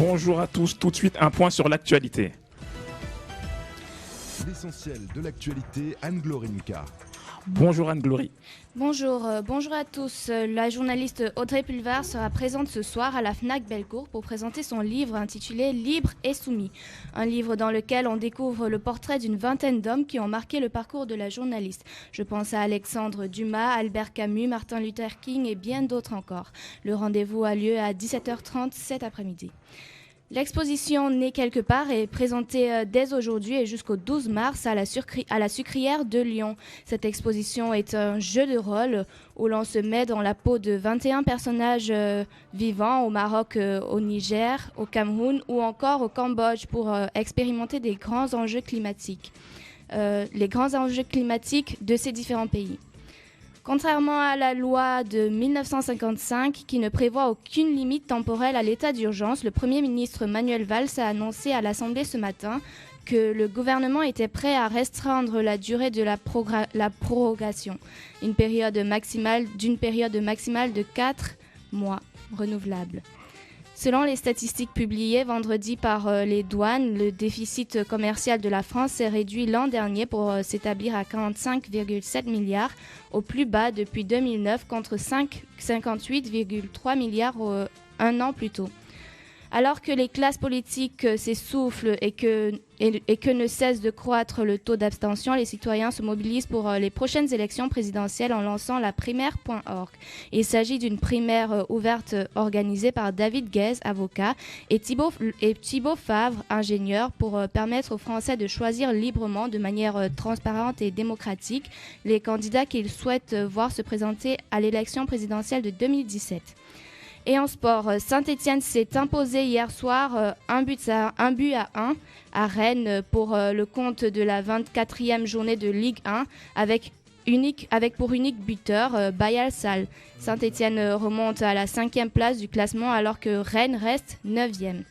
Bonjour à tous, tout de suite un point sur l'actualité. L'essentiel de l'actualité, Anne-Glory Muka. Bonjour Anne-Glory. Bonjour à tous. La journaliste Audrey Pulvar sera présente ce soir à la FNAC Bellecour pour présenter son livre intitulé Libre et soumis. Un livre dans lequel on découvre le portrait d'une vingtaine d'hommes qui ont marqué le parcours de la journaliste. Je pense à Alexandre Dumas, Albert Camus, Martin Luther King et bien d'autres encore. Le rendez-vous a lieu à 17h30 cet après-midi. L'exposition Né quelque part est présentée dès aujourd'hui et jusqu'au 12 mars à la Sucrière de Lyon. Cette exposition est un jeu de rôle où l'on se met dans la peau de 21 personnages vivants au Maroc, au Niger, au Cameroun ou encore au Cambodge pour expérimenter des grands enjeux climatiques. Les grands enjeux climatiques de ces différents pays. Contrairement à la loi de 1955 qui ne prévoit aucune limite temporelle à l'état d'urgence, le Premier ministre Manuel Valls a annoncé à l'Assemblée ce matin que le gouvernement était prêt à restreindre la durée de la prorogation, d'une période maximale de 4 mois renouvelables. Selon les statistiques publiées vendredi par les douanes, le déficit commercial de la France s'est réduit l'an dernier pour s'établir à 45,7 milliards, au plus bas depuis 2009 contre 58,3 milliards un an plus tôt. Alors que les classes politiques s'essoufflent et que ne cesse de croître le taux d'abstention, les citoyens se mobilisent pour les prochaines élections présidentielles en lançant la primaire.org. Il s'agit d'une primaire ouverte organisée par David Guez, avocat, et Thibaut Favre, ingénieur, pour permettre aux Français de choisir librement, de manière transparente et démocratique, les candidats qu'ils souhaitent voir se présenter à l'élection présidentielle de 2017. Et en sport, Saint-Étienne s'est imposé hier soir 1-1 à Rennes pour le compte de la 24e journée de Ligue 1 avec pour unique buteur Bayal Sall. Saint-Étienne remonte à la 5e place du classement alors que Rennes reste 9e.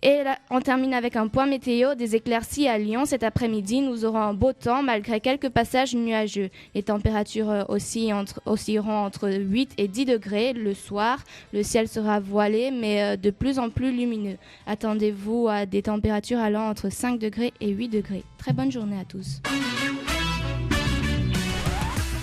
Et là, on termine avec un point météo, des éclaircies à Lyon. Cet après-midi, nous aurons un beau temps malgré quelques passages nuageux. Les températures oscilleront entre 8 et 10 degrés le soir. Le ciel sera voilé mais de plus en plus lumineux. Attendez-vous à des températures allant entre 5 degrés et 8 degrés. Très bonne journée à tous.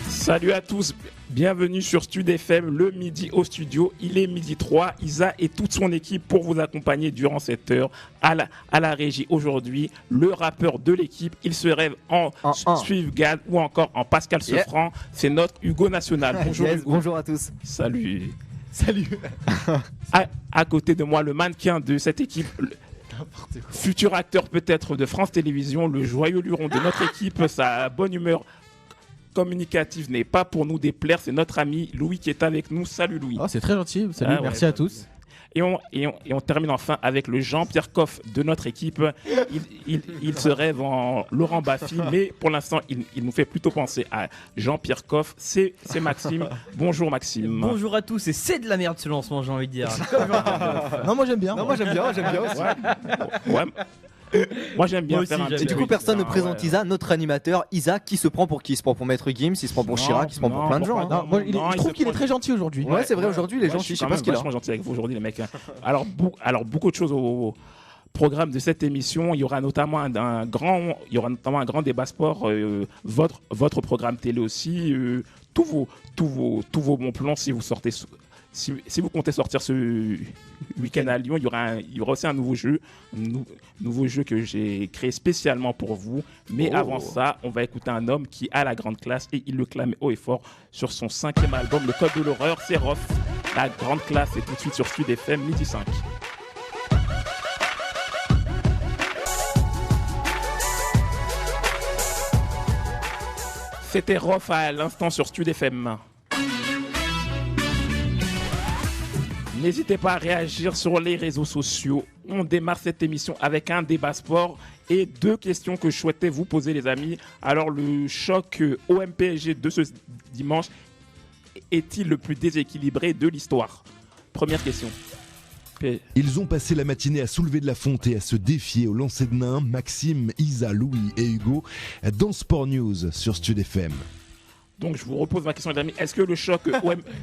Salut à tous, bienvenue sur Stud FM, le midi au studio. Il est midi 3, Isa et toute son équipe pour vous accompagner durant cette heure à la régie. Aujourd'hui, le rappeur de l'équipe, il se rêve en Suivre Gad ou encore en Pascal Sefranc. C'est notre Hugo National. Bonjour Hugo. Bonjour à tous. Salut. À côté de moi, le mannequin de cette équipe, futur acteur peut-être de France Télévisions, le joyeux luron de notre équipe, sa bonne humeur communicative n'est pas pour nous déplaire, c'est notre ami Louis qui est avec nous. Salut Louis. Oh, c'est très gentil, salut, merci à tous. Et on termine enfin avec le Jean-Pierre Coff de notre équipe. Il se rêve en Laurent Baffy, mais pour l'instant, il nous fait plutôt penser à Jean-Pierre Coff. C'est Maxime. Bonjour Maxime. Bonjour à tous, et c'est de la merde ce lancement, j'ai envie de dire. Non, moi j'aime bien. Moi j'aime bien aussi. Ouais. Moi j'aime bien faire un petit. Et du coup personne ne présente Isa, notre animateur. Isa, qui se prend pour qui? Il se prend pour Maître Gims, il se prend pour Chirac, il se prend pour plein de gens. Je trouve qu'il est très gentil aujourd'hui. Ouais, c'est vrai, aujourd'hui il est gentil. Je sais pas ce qu'il a. Vachement gentil avec vous aujourd'hui les mecs. Alors beaucoup de choses au programme de cette émission. Il y aura notamment un grand débat sport. Votre programme télé aussi. Tous vos bons plans si vous sortez. Si vous comptez sortir ce week-end à Lyon, il y aura aussi un nouveau jeu que j'ai créé spécialement pour vous. Mais avant ça, on va écouter un homme qui a la grande classe et il le clame haut et fort sur son 5e album, Le Code de l'horreur. C'est Rof, la grande classe, et tout de suite sur Stud FM, midi 5. C'était Rof à l'instant sur Stud FM. N'hésitez pas à réagir sur les réseaux sociaux. On démarre cette émission avec un débat sport et 2 questions que je souhaitais vous poser, les amis. Alors, le choc OM-PSG de ce dimanche est-il le plus déséquilibré de l'histoire? Première question. Ils ont passé la matinée à soulever de la fonte et à se défier au lancer de nain. Maxime, Isa, Louis et Hugo dans Sport News sur Stud FM. Donc je vous repose ma question, les amis. Est-ce que le choc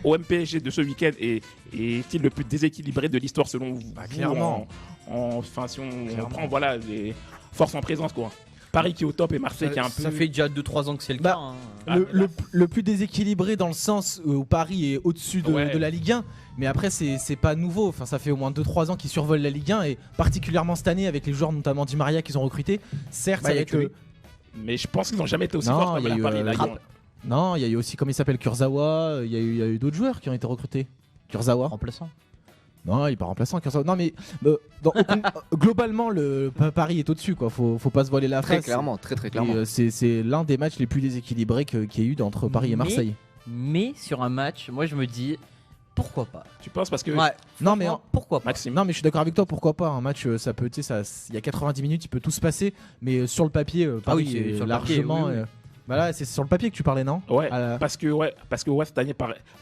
OM-PSG de ce week-end est-il le plus déséquilibré de l'histoire selon vous? Clairement. Enfin, si on prend voilà, les forces en présence, quoi. Paris qui est au top et Marseille qui est un peu... Ça fait déjà 2-3 ans que c'est le cas. hein. Le plus déséquilibré dans le sens où Paris est au-dessus de la Ligue 1. Mais après, c'est pas nouveau. Enfin, ça fait au moins 2-3 ans qu'ils survolent la Ligue 1. Et particulièrement cette année, avec les joueurs, notamment Di Maria, qu'ils ont recrutés. Certes, avec Mais je pense qu'ils n'ont jamais été aussi forts comme à Paris. Non, il y a eu aussi, comment il s'appelle, Kurzawa. Il y a eu d'autres joueurs qui ont été recrutés. Kurzawa. Remplaçant. Non, il est pas remplaçant. Non, mais globalement, Paris est au-dessus, quoi. Faut pas se voiler la face. Très clairement. C'est l'un des matchs les plus déséquilibrés qu'il y a eu entre Paris et Marseille. Mais sur un match, moi je me dis pourquoi pas. Tu penses parce que non mais pourquoi pas. Maxime. Non mais je suis d'accord avec toi, pourquoi pas. Un match, ça peut, tu sais, il y a 90 minutes, il peut tout se passer, mais sur le papier, Paris c'est sur le largement. papier, oui. Voilà, c'est sur le papier que tu parlais, non? Ouais, parce que cette année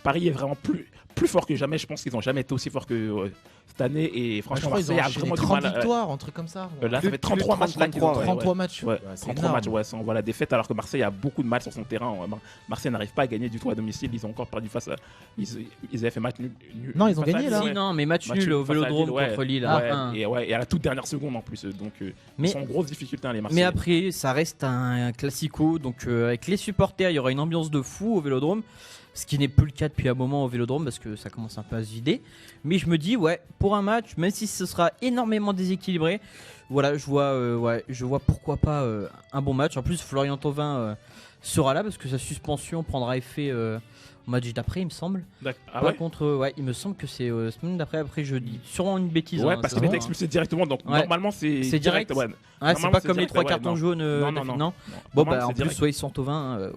Paris est vraiment plus fort que jamais. Je pense qu'ils n'ont jamais été aussi forts que cette année, et franchement Marseille a vraiment 30 du mal. victoires, un truc comme ça. Là, ça fait 33 matchs. 33 matchs. 33 matchs, sans la défaite, alors que Marseille a beaucoup de mal sur son terrain. Marseille n'arrive pas à gagner du tout à domicile. Ils ont encore perdu face à. Ils avaient fait match nul. Non, ils ont gagné là. Non, mais match nul au Vélodrome contre Lille. Et à la toute dernière seconde en plus. Donc, ils sont en grosse difficulté, les Marseillais. Mais après, ça reste un classico. Donc, avec les supporters, il y aura une ambiance de fou au Vélodrome. Ce qui n'est plus le cas depuis un moment au Vélodrome parce que ça commence un peu à se vider. Mais je me dis, pour un match, même si ce sera énormément déséquilibré, voilà, je vois pourquoi pas un bon match. En plus, Florian Thauvin sera là parce que sa suspension prendra effet au match d'après, il me semble. Par contre, il me semble que c'est semaine d'après. Après, je dis sûrement une bêtise. Ouais, parce qu'il était expulsé directement. Donc, normalement, c'est direct. C'est pas comme les 3 cartons jaunes. Non. Bon, bah, en plus, ils sont Thauvin.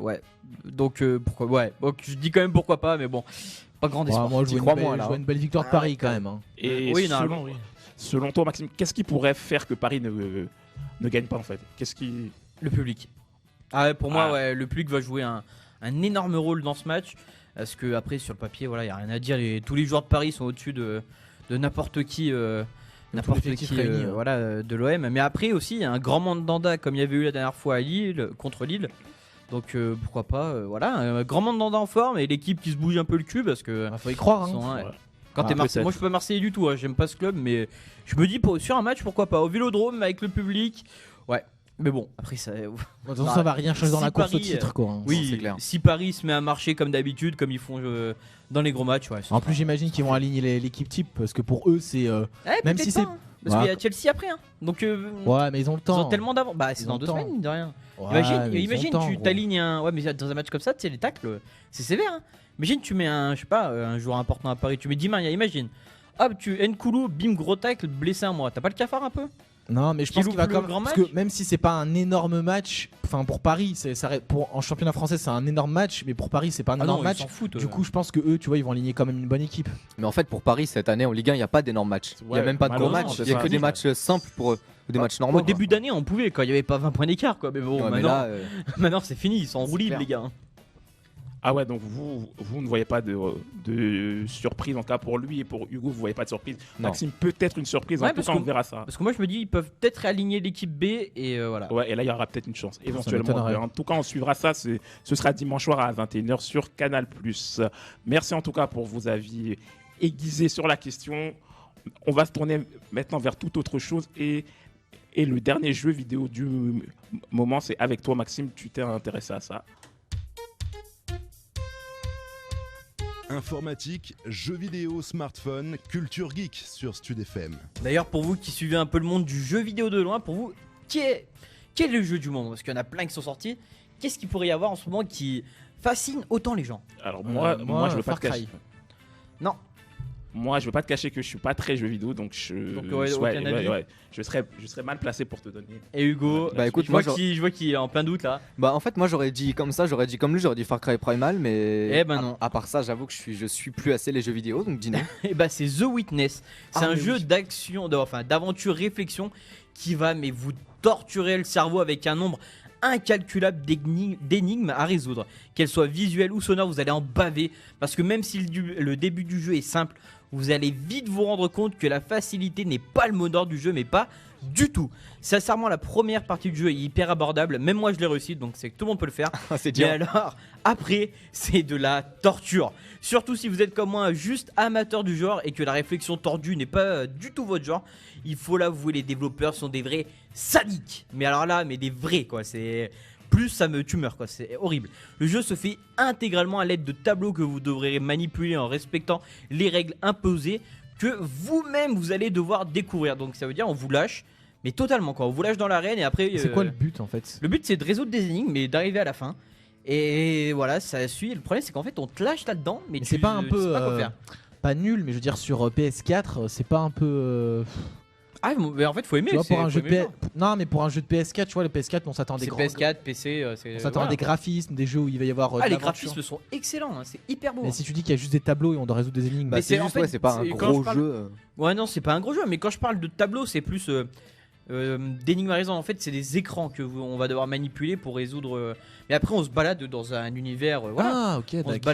Donc, pourquoi Donc, je dis quand même pourquoi pas, mais bon, pas grand espoir. Moi, je vois une belle victoire de Paris quand même. Et selon toi, Maxime, qu'est-ce qui pourrait faire que Paris ne gagne pas en fait? Le public. Pour moi, le public va jouer un énorme rôle dans ce match. Parce que après, sur le papier, il n'y a rien à dire. Tous les joueurs de Paris sont au-dessus de n'importe qui. De l'OM. Mais après aussi, il y a un grand mandanda comme il y avait eu la dernière fois contre Lille. Donc pourquoi pas, un grand mandanda en forme et l'équipe qui se bouge un peu le cul parce que faut y croire. Quand t'es Marseillais, moi je suis pas Marseillais du tout, j'aime pas ce club, mais je me dis sur un match pourquoi pas au Vélodrome avec le public. Mais bon, après ça. Ça va rien changer dans la course au titre, quoi. Oui, c'est clair. Si Paris se met à marcher comme d'habitude, comme ils font dans les gros matchs, en plus, j'imagine qu'ils vont aligner l'équipe type parce que pour eux, c'est même si c'est. Parce qu'il y a Chelsea après, donc. Mais ils ont le temps. Ils ont tellement d'avance. C'est dans 2 semaines, mine de rien. Imagine tu t'alignes mais dans un match comme ça, tu sais, les tacles, c'est sévère. Imagine tu mets un joueur important à Paris, tu mets Di Maria, imagine. Hop, tu Nkoulou, bim, gros tacle, blessé un mois. T'as pas le cafard un peu? Non, mais je pense qu'il va quand même. Parce que même si c'est pas un énorme match, enfin pour Paris, en championnat français c'est un énorme match, mais pour Paris c'est pas un énorme match. Du coup, je pense que eux, tu vois, ils vont aligner quand même une bonne équipe. Mais en fait, pour Paris cette année en Ligue 1, il n'y a pas d'énormes matchs. Il n'y a même pas de gros matchs. Il n'y a que des matchs simples pour des matchs normaux. Au début d'année, on pouvait quand il n'y avait pas 20 points d'écart, quoi. Mais bon, maintenant c'est fini, ils sont en roue libre, les gars. Ah ouais, donc vous ne voyez pas de surprise en cas pour lui et pour Hugo, vous voyez pas de surprise. Non. Maxime, peut-être une surprise, en tout cas on verra ça. Parce que moi je me dis, ils peuvent peut-être réaligner l'équipe B et voilà. Ouais, et là il y aura peut-être une chance, éventuellement. En tout cas, on suivra ça, ce sera dimanche soir à 21h sur Canal+. Merci en tout cas pour vos avis aiguisés sur la question. On va se tourner maintenant vers toute autre chose et le dernier jeu vidéo du moment, c'est avec toi Maxime, tu t'es intéressé à ça. Informatique, jeux vidéo, smartphone, culture geek sur Stud FM. D'ailleurs, pour vous qui suivez un peu le monde du jeu vidéo de loin, pour vous, quel est le jeu du moment? Parce qu'il y en a plein qui sont sortis. Qu'est-ce qu'il pourrait y avoir en ce moment qui fascine autant les gens? Alors moi je veux pas te cacher. Non. Moi, je veux pas te cacher que je suis pas très jeu vidéo, donc je serais mal placé pour te donner. Et Hugo, écoute, je vois qu'il est en plein doute là. En fait, moi j'aurais dit comme lui, j'aurais dit Far Cry Primal, mais non. À part ça, j'avoue que je suis plus assez les jeux vidéo, donc dis-nous. C'est The Witness. C'est un jeu d'aventure réflexion qui va vous torturer le cerveau avec un nombre incalculable d'énigmes à résoudre. Qu'elles soient visuelles ou sonores, vous allez en baver parce que même si le début du jeu est simple, vous allez vite vous rendre compte que la facilité n'est pas le mot d'ordre du jeu, mais pas du tout. Sincèrement, la première partie du jeu est hyper abordable. Même moi, je l'ai réussi, donc c'est que tout le monde peut le faire. C'est Mais dur. alors, après, c'est de la torture. Surtout si vous êtes comme moi, juste amateur du genre et que la réflexion tordue n'est pas du tout votre genre. Il faut l'avouer, les développeurs sont des vrais sadiques. Mais alors là, mais des vrais quoi. C'est plus tu meurs quoi. C'est horrible. Le jeu se fait intégralement à l'aide de tableaux que vous devrez manipuler en respectant les règles imposées que vous-même vous allez devoir découvrir. Donc ça veut dire on vous lâche. Mais totalement quoi, on vous lâche dans l'arène et après... C'est quoi le but en fait? Le but c'est de résoudre des énigmes mais d'arriver à la fin. Et voilà, ça suit. Le problème c'est qu'en fait on te lâche là-dedans mais c'est pas un peu... sais pas quoi faire. Pas nul, mais je veux dire sur PS4, c'est pas un peu... Ah mais en fait faut aimer. Tu vois, pour un jeu de PS... Non mais pour un jeu de PS4, tu vois, le PS4 on s'attend à des C'est grands... PS4, PC... on s'attend à des graphismes, des jeux où il va y avoir... Ah de les l'aventure. graphismes sont excellents, hein, c'est hyper beau. Mais si tu dis qu'il y a juste des tableaux et on doit résoudre des énigmes... Bah, Mais c'est en juste, fait, ouais, c'est pas un c'est- quand gros je parle- jeu. Ouais non c'est pas un gros jeu mais quand je parle de tableau c'est plus d'énigmes à résoudre. En fait c'est des écrans que on va devoir manipuler pour résoudre mais après on se balade dans un univers voilà. Ah ok, On se d'accord.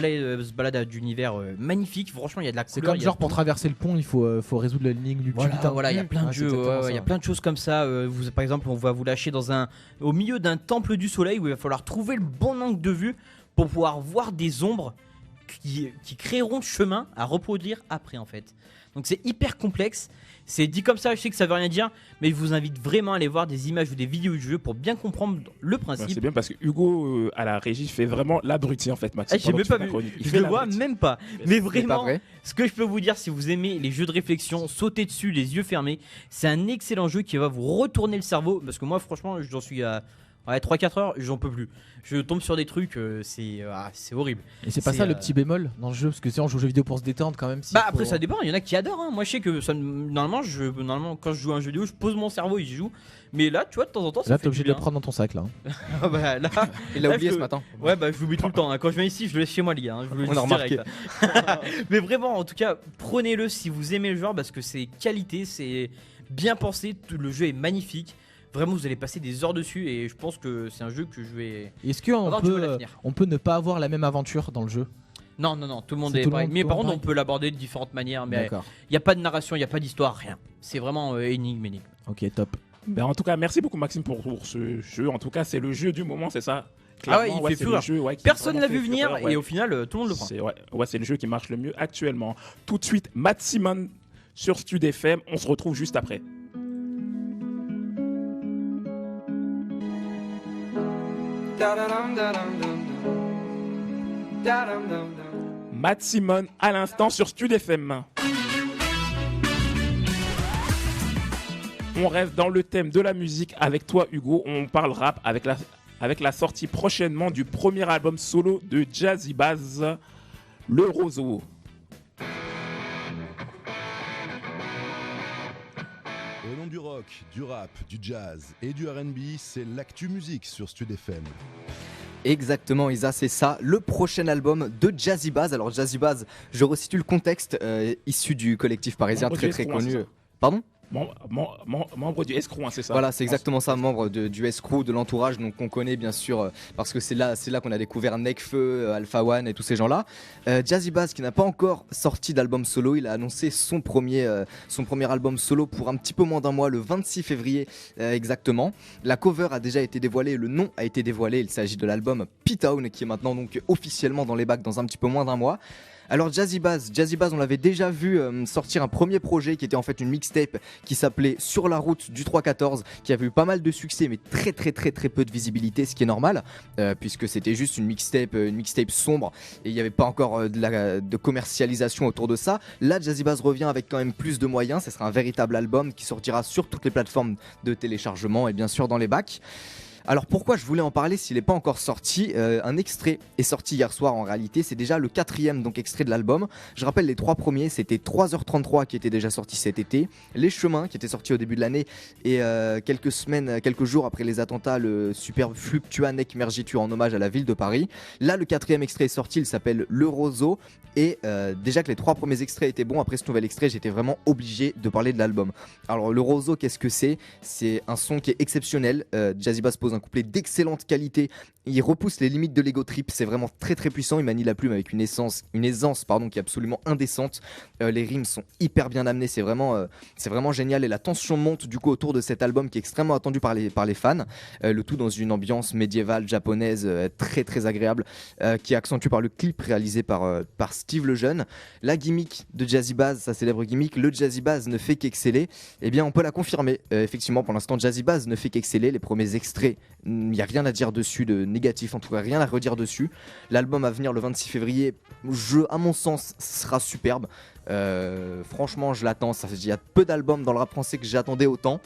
balade d'univers magnifique. Franchement il y a de la C'est couleur, comme il y a genre de pour tout. traverser le pont, il faut résoudre l'énigme du Voilà, putain. voilà, il y a plein de Ouais, c'est jeux, exactement il y a ça. plein de choses comme ça. Par exemple, on va vous lâcher au milieu d'un temple du soleil où il va falloir trouver le bon angle de vue pour pouvoir voir des ombres qui créeront chemin à reproduire après en fait. Donc c'est hyper complexe. C'est dit comme ça, je sais que ça veut rien dire, mais je vous invite vraiment à aller voir des images ou des vidéos du jeu pour bien comprendre le Bah, principe. c'est bien parce que Hugo à la régie fait vraiment l'abruti en fait, Maxime. Ah, j'ai pendant même que pas tu fais la vu. chronique. Il Je fait le vois l'abruti. même pas. Mais C'est pas vraiment, vrai. ce que je peux vous dire, si vous aimez les jeux de réflexion, sautez dessus les yeux fermés. C'est un excellent jeu qui va vous retourner le cerveau. Parce que moi, franchement, j'en suis à 3-4 heures, j'en peux plus. Je tombe sur des trucs, c'est horrible. Et c'est pas C'est, ça le petit bémol dans le jeu, parce que si on joue aux jeux vidéo pour se détendre quand même. Bah après ça dépend, il y en a qui adorent. Moi je sais que normalement quand je joue à un jeu vidéo, je pose mon cerveau et j'y joue. Mais là, tu vois, de temps en temps, ça Là fait t'es obligé du de le bien. prendre dans ton sac là. Ah bah, là, Il l'a Là, oublié je- ce matin. Ouais bah je l'oublie tout le temps, hein. Quand je viens ici je le laisse chez moi les gars, hein. Je vous le On dis a remarqué. direct. Mais vraiment en tout cas prenez-le si vous aimez le genre parce que c'est qualité, c'est bien pensé, le jeu est magnifique. Vraiment vous allez passer des heures dessus et je pense que c'est un jeu que je vais... Est-ce qu'on avoir du mal à peut, finir. on peut ne pas avoir la même aventure dans le jeu? Non, tout le monde C'est est tout le pareil. monde- Mais tout le par monde contre on pareil. peut l'aborder de différentes manières. Mais D'accord. il n'y a pas de narration, il n'y a pas d'histoire, rien. C'est vraiment énigme. Ok, top. Ben, en tout cas, merci beaucoup Maxime pour ce jeu. En tout cas, c'est le jeu du moment, c'est ça. Ah ouais, Clairement, il fait c'est fureur. le jeu, ouais, qui Personne vraiment l'a vu fait venir fureur, ouais. et au final tout le monde le prend. C'est le jeu qui marche le mieux actuellement. Tout de suite, Matt Simon sur Stud FM. On se retrouve juste après. Matt Simon à l'instant sur Stud FM. On reste dans le thème de la musique avec toi Hugo. On parle rap avec la sortie prochainement du premier album solo de Jazzy Bass, Le Roseau. Au nom du rock, du rap, du jazz et du R&B, c'est l'actu musique sur Stud FM. Exactement Isa, c'est ça, le prochain album de Jazzy Bass. Alors Jazzy Bass, je resitue le contexte, issu du collectif parisien Membre très du très Escroc, connu. c'est ça. Pardon? Membre du Escroc, c'est ça. Voilà, c'est exactement ça, membre du escroc, de l'entourage, donc qu'on connaît bien sûr, parce que c'est là qu'on a découvert Nekfeu, Alpha One et tous ces gens-là. Jazzy Bass, qui n'a pas encore sorti d'album solo, il a annoncé son premier album solo pour un petit peu moins d'un mois, le 26 février exactement. La cover a déjà été dévoilée, le nom a été dévoilé, il s'agit de l'album P-Town, qui est maintenant donc officiellement dans les bacs dans un petit peu moins d'un mois. Alors Jazzy Bass, on l'avait déjà vu sortir un premier projet qui était en fait une mixtape qui s'appelait Sur la route du 314, qui avait eu pas mal de succès mais très peu de visibilité, ce qui est normal puisque c'était juste une mixtape sombre et il n'y avait pas encore de commercialisation autour de ça. Là Jazzy Bass revient avec quand même plus de moyens, ce sera un véritable album qui sortira sur toutes les plateformes de téléchargement et bien sûr dans les bacs. Alors pourquoi je voulais en parler s'il n'est pas encore sorti? Un extrait est sorti hier soir en réalité, c'est déjà le 4e donc extrait de l'album. Je rappelle les 3 premiers, c'était 3h33 qui était déjà sorti cet été, Les Chemins qui était sorti au début de l'année et quelques jours après les attentats, le super Fluctua Nec Mergitur en hommage à la ville de Paris. Là le 4e extrait est sorti, il s'appelle Le Roseau et déjà que les 3 premiers extraits étaient bons, après ce nouvel extrait j'étais vraiment obligé de parler de l'album. Alors Le Roseau, qu'est-ce que c'est? C'est un son qui est exceptionnel, Jazzy Bass pose un un couplet d'excellente qualité. Il repousse les limites de l'ego trip, c'est vraiment très très puissant. Il manie la plume avec une aisance qui est absolument indécente. Les rimes sont hyper bien amenées, c'est vraiment génial. Et la tension monte du coup autour de cet album qui est extrêmement attendu par les fans. Le tout dans une ambiance médiévale japonaise très très agréable, qui est accentuée par le clip réalisé par Steve Lejeune. La gimmick de Jazzy Bass, sa célèbre gimmick, le Jazzy Bass ne fait qu'exceller. Eh bien, on peut la confirmer. Effectivement, pour l'instant, Jazzy Bass ne fait qu'exceller. Les premiers extraits, il n'y a rien à dire dessus de négatif, en tout cas rien à redire dessus. L'album à venir le 26 février, à mon sens, sera superbe. Franchement, je l'attends. Il y a peu d'albums dans le rap français que j'attendais autant.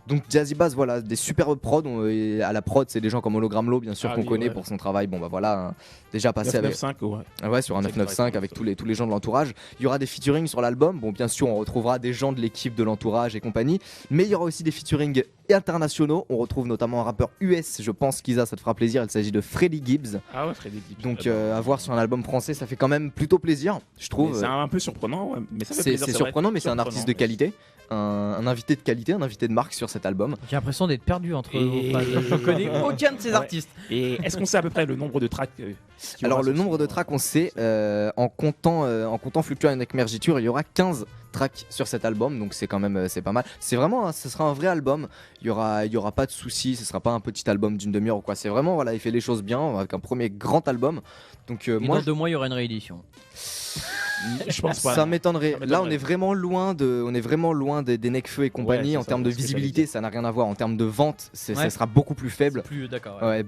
Donc Jazzy Bass, voilà, des superbes prods. Et à la prod, c'est des gens comme Hologram Low, bien sûr, qu'on connaît pour son travail. Bon bah voilà, hein, déjà passé 995, ouais, sur un 995 avec tous les gens de l'entourage. Il y aura des featuring sur l'album. Bon, bien sûr, on retrouvera des gens de l'équipe de l'entourage et compagnie, mais il y aura aussi des featuring internationaux. On retrouve notamment un rappeur US, je pense qu'Isa, ça te fera plaisir. Il s'agit de Freddie Gibbs. Ah ouais, Freddie Gibbs. Donc à voir sur un album français, ça fait quand même plutôt plaisir, je trouve. C'est un peu surprenant, ouais, mais ça fait plaisir. C'est surprenant, mais c'est un artiste de qualité. Un invité de qualité, un invité de marque sur cet album. J'ai l'impression d'être perdu entre vos pages. Je connais aucun de ces artistes. Et est-ce qu'on sait à peu près le nombre de tracks Alors le nombre de tracks, on sait, en comptant Fluctuant avec Mergiture, il y aura 15 tracks sur cet album, donc c'est quand même c'est pas mal. C'est vraiment, ce sera un vrai album. Il y aura pas de soucis, ce sera pas un petit album d'une demi-heure ou quoi. C'est vraiment, voilà, il fait les choses bien avec un premier grand album. Donc moi, dans 2 mois, il y aura une réédition. Je pense pas. Ça m'étonnerait. Là, on est vraiment loin des Nekfeu et compagnie. En termes de visibilité, ça n'a rien à voir. En termes de vente, ça sera beaucoup plus faible.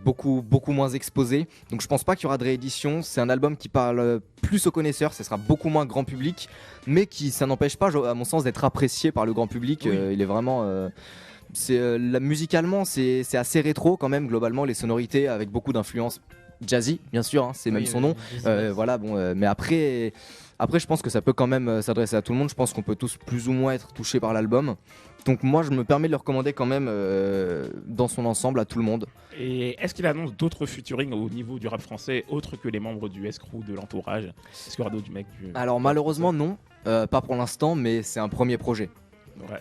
Beaucoup moins exposé. Donc, je pense pas qu'il y aura de réédition. C'est un album qui parle plus aux connaisseurs. Ça sera beaucoup moins grand public, mais ça n'empêche pas, à mon sens, d'être apprécié par le grand public. Oui. Il est vraiment. Musicalement, c'est assez rétro quand même. Globalement, les sonorités avec beaucoup d'influence jazzy, bien sûr. Hein, c'est même son nom. Voilà. Bon, mais après, je pense que ça peut quand même s'adresser à tout le monde. Je pense qu'on peut tous plus ou moins être touchés par l'album. Donc moi, je me permets de le recommander quand même dans son ensemble à tout le monde. Et est-ce qu'il annonce d'autres featuring au niveau du rap français, autres que les membres du S-Crew, de l'entourage? Est-ce qu'il y aura d'autres mecs Alors malheureusement non, pas pour l'instant, mais c'est un premier projet.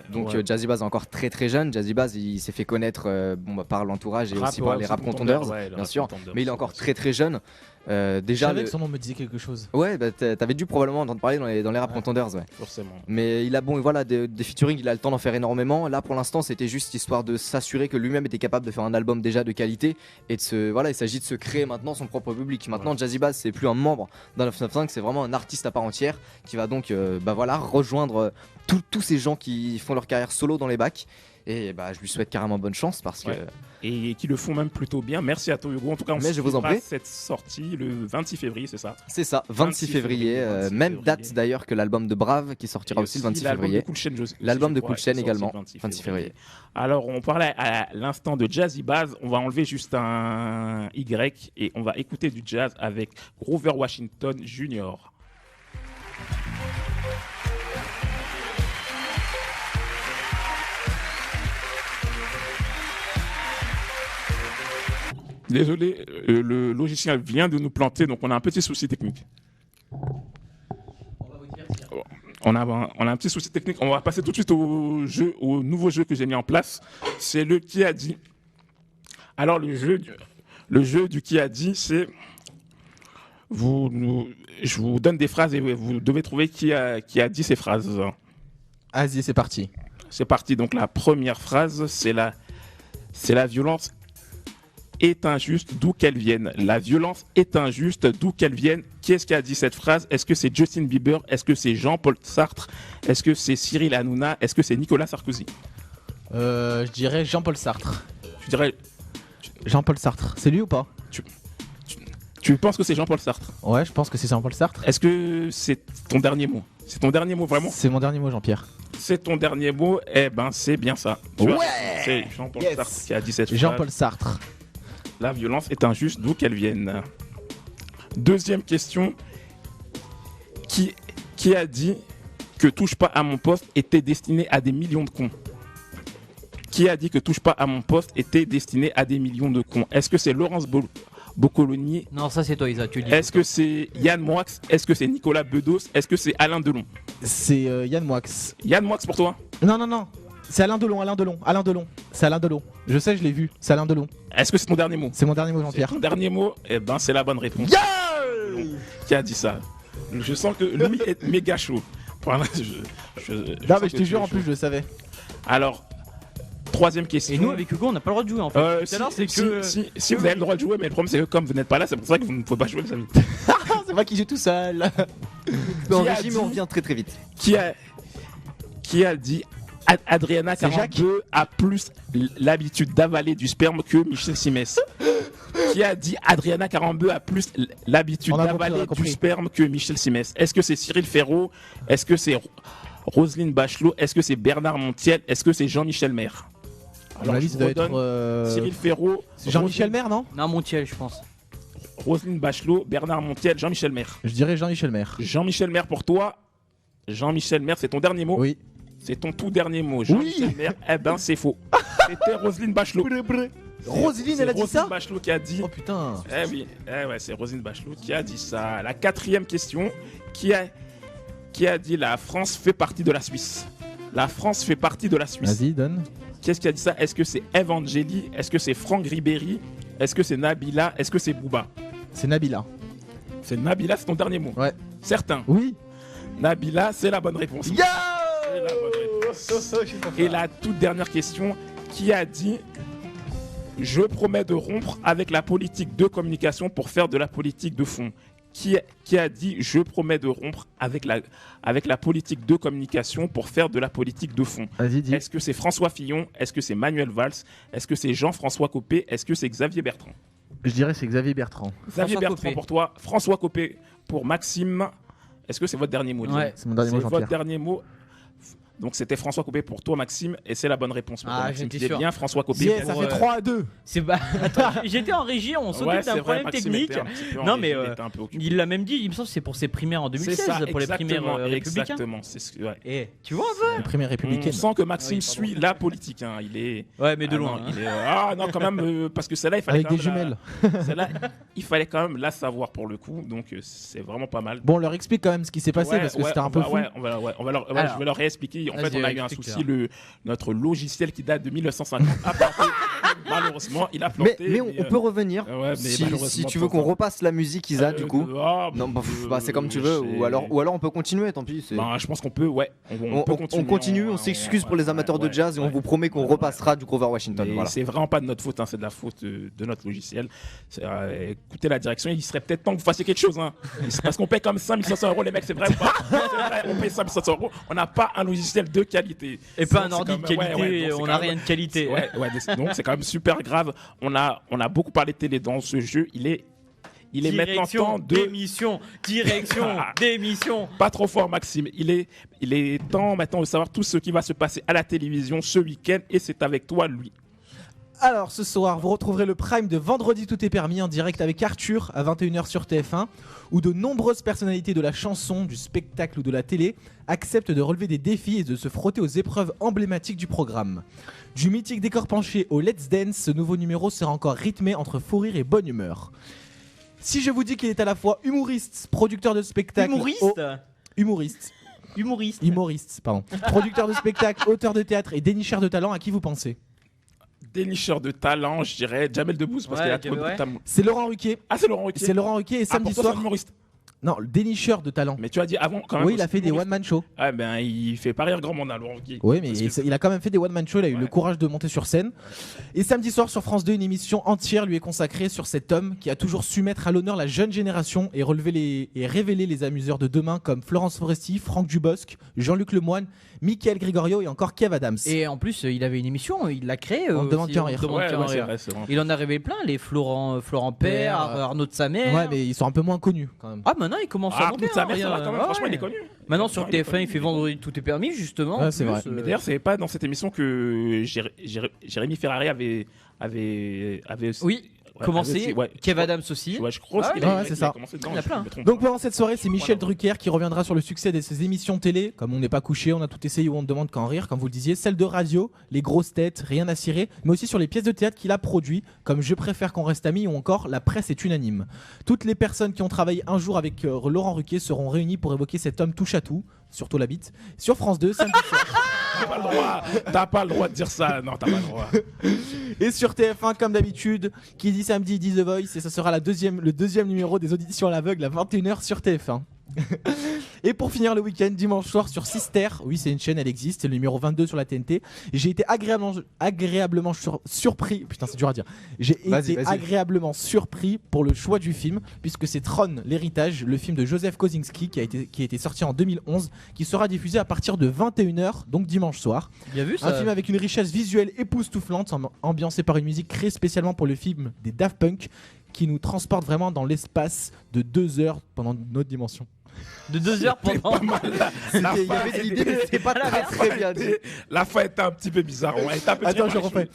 Donc Jazzy Bass est encore très très jeune. Jazzy Bass, il s'est fait connaître par l'entourage et aussi par les Rap Contenders, bien sûr. Mais il est encore très très jeune. Déjà, je savais que son nom me disait quelque chose. Ouais, bah, t'avais dû probablement entendre parler dans les Rap Contenders, ouais. Forcément. Mais il a des featuring, il a le temps d'en faire énormément. Là, pour l'instant, c'était juste histoire de s'assurer que lui-même était capable de faire un album déjà de qualité et il s'agit de se créer maintenant son propre public. Maintenant, Jazzy Bass, c'est plus un membre d'un 995, c'est vraiment un artiste à part entière qui va donc, rejoindre tous ces gens qui font leur carrière solo dans les bacs. Et je lui souhaite carrément bonne chance parce que. Et qui le font même plutôt bien. Merci à toi, Hugo. En tout cas, on je vous en prie. Cette sortie le 26 février, c'est ça? C'est ça, 26 février. Même date d'ailleurs que l'album de Brave qui sortira aussi le 26 février. L'album de Cool Chain également, 26 février. Alors, on parlait à l'instant de Jazzy Bass. On va enlever juste un Y et on va écouter du jazz avec Grover Washington Jr. Désolé, le logiciel vient de nous planter, donc on a un petit souci technique. On a un petit souci technique. On va passer tout de suite au nouveau jeu que j'ai mis en place. C'est le qui a dit. Alors le jeu du qui a dit, c'est je vous donne des phrases et vous devez trouver qui a dit ces phrases. Vas-y, c'est parti. C'est parti. Donc la première phrase, c'est la violence est injuste d'où qu'elle vienne. La violence est injuste d'où qu'elle vienne. Qui est-ce qui a dit cette phrase? Est-ce que c'est Justin Bieber? Est-ce que c'est Jean-Paul Sartre? Est-ce que c'est Cyril Hanouna? Est-ce que c'est Nicolas Sarkozy? Je dirais Jean-Paul Sartre. Tu dirais Jean-Paul Sartre. C'est lui ou pas? Tu penses que c'est Jean-Paul Sartre? Ouais, je pense que c'est Jean-Paul Sartre. Est-ce que c'est ton dernier mot? C'est ton dernier mot vraiment? C'est mon dernier mot, Jean-Pierre. C'est ton dernier mot? Eh ben, c'est bien ça. C'est Jean-Paul Sartre qui a dit cette phrase. Jean-Paul Sartre. La violence est injuste d'où qu'elle vienne. Deuxième question. Qui a dit que touche pas à mon poste était destiné à des millions de cons? Qui a dit que touche pas à mon poste était destiné à des millions de cons? Est-ce que c'est Laurence Boccoloni? Non, ça c'est toi, Isa, tu le dis. Est-ce que c'est Yann Moix? Est-ce que c'est Nicolas Bedos? Est-ce que c'est Alain Delon? C'est Yann Moix. Yann Moix pour toi? Non. C'est Alain Delon. C'est Alain Delon. Je sais, je l'ai vu. C'est Alain Delon. Est-ce que c'est ton dernier mot? C'est mon dernier mot, C'est Jean-Pierre. ton dernier mot? Eh ben, c'est la bonne réponse. Qui a dit ça? Je sens que Louis est méga chaud. Voilà, Non, mais je te jure, en plus, je le savais. Alors, troisième question. Et nous, avec Hugo, on n'a pas le droit de jouer en fait. Tout à l'heure, c'est que. Si vous avez le droit de jouer, mais le problème c'est que comme vous n'êtes pas là, c'est pour ça que vous ne pouvez pas jouer, les amis. C'est moi qui joue tout seul. En Qui a régime, dit- on revient très très vite. Qui a dit Adriana C'est 42 a plus l'habitude d'avaler du sperme que Michel Simès? Qui a dit Adriana 42 a plus l'habitude On a compris, on a d'avaler du compris. sperme que Michel Simès? Est-ce que c'est Cyril Ferraud? Est-ce que c'est Roselyne Bachelot? Est-ce que c'est Bernard Montiel? Est-ce que c'est Jean-Michel Maire? À mon avis, je ça vous doit être. redonne Cyril Ferraud, C'est Jean-Michel Maire, non? Non, Montiel, je pense. Roselyne Bachelot, Bernard Montiel, Jean-Michel Maire. Je dirais Jean-Michel Maire. Jean-Michel Maire pour toi. Jean-Michel Maire, c'est ton dernier mot? Oui. C'est ton tout dernier mot. Jean-Michel Maire, eh ben c'est faux. C'était Roselyne Bachelot. Roselyne, elle a dit Roselyne ça? Bachelot qui a dit. Oh putain. Eh oui, ouais, c'est Roselyne Bachelot qui a dit ça. La quatrième question, qui a dit la France fait partie de la Suisse? La France fait partie de la Suisse. Vas-y, donne. Qu'est-ce qui a dit ça? Est-ce que c'est Evangélie? Est-ce que c'est Franck Ribéry? Est-ce que c'est Nabila? Est-ce que c'est Booba? C'est Nabila. C'est Nabila, c'est ton dernier mot. Ouais. Certain. Oui. Nabila, c'est la bonne réponse. Yo C'est la bonne réponse. Et la toute dernière question, qui a dit je promets de rompre avec la politique de communication pour faire de la politique de fond? Qui a dit je promets de rompre avec la politique de communication pour faire de la politique de fond? Vas-y, dis. Est-ce que c'est François Fillon? Est-ce que c'est Manuel Valls? Est-ce que c'est Jean-François Copé? Est-ce que c'est Xavier Bertrand? Je dirais c'est Xavier Bertrand. Xavier François Bertrand Copé. pour toi, François Copé pour Maxime. Est-ce que c'est votre dernier mot? les Ouais. amis C'est mon dernier mot, C'est Jean-Pierre. votre dernier mot. Donc c'était François Copé pour toi, Maxime, et c'est la bonne réponse pour toi, Ah, Maxime. j'étais C'est sûr. bien François Copé. Yeah, ça pour, fait 3-2. C'est pas. Attends, j'étais en régie, on s'occupe Ouais, d'un c'est vrai, problème Maxime technique. était un petit peu en Non, régie, mais, il était un peu occupé. Il l'a même dit, il me semble que c'est pour ses primaires en 2016, C'est ça, pour les primaires exactement, républicains. exactement. C'est ce que- ouais. Et tu vois un peu? Les premières On républicaines. sent que Maxime Oui, pardon. suit la politique. Hein. Il est. Ouais, mais de Ah loin. non, il est- ah non, quand même, parce que celle-là, il fallait Avec quand des même jumelles. celle-là, il fallait quand même la savoir pour le coup. Donc c'est vraiment pas mal. Bon, on leur explique quand même ce qui s'est passé Ouais, parce que ouais, c'était un on peu va- fou. ouais, Alors, je vais leur réexpliquer. En fait, vas-y, on a eu un explique-leur. souci. Notre logiciel qui date de 1950 a planté. Malheureusement, il a planté. Mais on peut revenir. Ouais, mais Si malheureusement, tu veux qu'on repasse la musique, Isa, du coup. Non, bah, c'est comme tu veux. Ou alors on peut continuer, tant pis. Bah, je pense qu'on peut, ouais. On continue, on s'excuse pour les amateurs de jazz et on vous promet qu'on repassera du Grover Washington. Mais Voilà. c'est vraiment pas de notre faute, hein, c'est de la faute de notre logiciel. Écoutez la direction, il serait peut-être temps que vous fassiez quelque chose. Hein. C'est parce qu'on paye comme 5500 €, les mecs, c'est vrai ou pas? C'est vrai, on paye 5500 €, on n'a pas un logiciel de qualité. Et pas Donc, un ordi de c'est quand même- qualité, donc c'est on quand n'a même- rien de qualité. Ouais, donc c'est quand même super grave. On a beaucoup parlé de télé dans ce jeu. Il est maintenant temps de. Démission, direction, démission. Pas trop fort, Maxime. Il est temps maintenant de savoir tout ce qui va se passer à la télévision ce week-end et c'est avec toi, Louis. Alors ce soir, vous retrouverez le prime de Vendredi Tout est permis en direct avec Arthur à 21h sur TF1, où de nombreuses personnalités de la chanson, du spectacle ou de la télé acceptent de relever des défis et de se frotter aux épreuves emblématiques du programme. Du mythique décor penché au Let's Dance, ce nouveau numéro sera encore rythmé entre fou rire et bonne humeur. Si je vous dis qu'il est à la fois humoriste, producteur de spectacle... Humoriste, pardon. Producteur de spectacle, auteur de théâtre et dénicheur de talent, à qui vous pensez? Dénicheur de talent, je dirais Jamel Debbouze parce Ouais, qu'il a trouvé beaucoup de talent. C'est Laurent Ruquier. Ah, c'est Laurent Ruquier. C'est Laurent Ruquier et samedi pour toi, c'est un soir... humoriste. Non, le dénicheur de talent. Mais tu as dit avant quand même. Oui, il a aussi fait des humoriste. one-man shows. Ah ben, il fait pas rire grand monde, hein, Laurent Ruquier. Oui, mais Parce que- il a quand même fait des one-man shows, il a eu Ouais. le courage de monter sur scène. Et samedi soir sur France 2, une émission entière lui est consacrée sur cet homme qui a toujours su mettre à l'honneur la jeune génération et révéler les amuseurs de demain comme Florence Foresti, Franck Dubosc, Jean-Luc Lemoyne, Michael Gregorio et encore Kev Adams. Et en plus, il avait une émission, il l'a créée. On demande qu'à en rire. Ouais, Demande qu'à en ouais, c'est rire. vrai, c'est vrai. Il en a révélé plein, les Florent Père, Père, Arnaud de sa mère. Ouais, mais ils sont un peu moins connus quand même. Ah, maintenant il commence à Ah, monter. toute sa hein, mère, ça va rien. quand même. Ouais, Franchement, il est ouais. connu. Maintenant sur Il est TF1, connu. il fait Vendredi Tout est permis, justement. Ouais, en c'est plus, vrai. Mais d'ailleurs, c'est pas dans cette émission que Jérémy Ferrari avait Oui, ouais, commencé. avait- ouais, Kev je crois- Adams aussi. Ouais, je crois Ah qu'il ouais, a, c'est il ça. a commencé dedans. Il y en a je plein. me trompe Donc pas. pendant cette soirée, c'est Michel Voilà. Drucker qui reviendra sur le succès de ses émissions télé, comme On n'est pas couché, on a tout essayé ou on ne demande qu'à en rire, comme vous le disiez, celle de radio, Les grosses têtes, Rien à cirer, mais aussi sur les pièces de théâtre qu'il a produit, comme Je préfère qu'on reste amis ou encore La presse est unanime. Toutes les personnes qui ont travaillé un jour avec Laurent Ruquier seront réunies pour évoquer cet homme touche à tout, surtout la bite, sur France 2 samedi soir. T'as pas le droit de dire ça. Non, t'as pas le droit. Et sur TF1, comme d'habitude, qui dit samedi dit The Voice, et ça sera le deuxième numéro des auditions à l'aveugle à 21h sur TF1. Et pour finir le week-end, dimanche soir sur Sister, oui c'est une chaîne, elle existe, c'est le numéro 22 sur la TNT. J'ai été agréablement surpris, putain c'est dur à dire, agréablement surpris pour le choix du film, puisque c'est Tron, l'héritage, le film de Joseph Kosinski qui a été sorti en 2011, qui sera diffusé à partir de 21h, donc dimanche soir. Bien vu ça. Un film avec une richesse visuelle époustouflante, ambiancé par une musique créée spécialement pour le film des Daft Punk, qui nous transporte vraiment dans l'espace de 2 heures pendant une autre dimension. De 2 heures pendant. Il y avait de l'idée, mais c'était pas très bien dit. La fin était un petit peu bizarre. Ouais, attends, je refais.